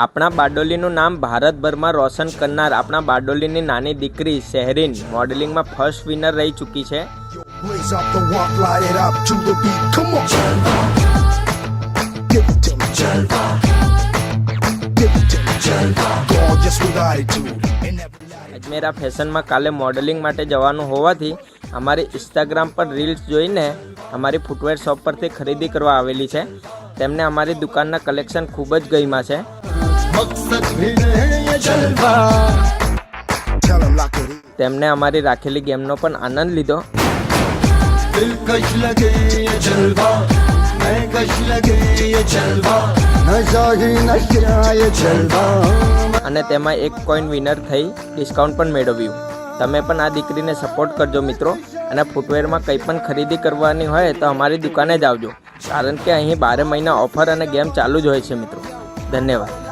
આપણા બારડોલીનું નામ ભારતભરમાં રોશન કરનાર આપણા બારડોલીની નાની દીકરી શહેરીન મોડેલિંગમાં ફર્સ્ટ વિનર રહી ચૂકી છે. અજમેરા ફેશનમાં કાલે મોડેલિંગ માટે જવાનું હોવાથી અમારી ઇન્સ્ટાગ્રામ પર રીલ્સ જોઈને અમારી ફૂટવેર શોપ પરથી ખરીદી કરવા આવેલી છે. તેમને અમારી દુકાનના કલેક્શન ખૂબ જ ગમ્યા છે. તેમને અમારી રાખેલી ગેમનો પણ આનંદ લીધો અને તેમાં એક કોઈન વિનર થઈ ડિસ્કાઉન્ટ પણ મેળવ્યું. તમે પણ આ દીકરીને સપોર્ટ કરજો મિત્રો, અને ફૂટવેરમાં કંઈ પણ ખરીદી કરવાની હોય તો અમારી દુકાને જ આવજો, કારણ કે અહીં 12 મહિના ઓફર અને ગેમ ચાલુ જ હોય છે મિત્રો. ધન્યવાદ.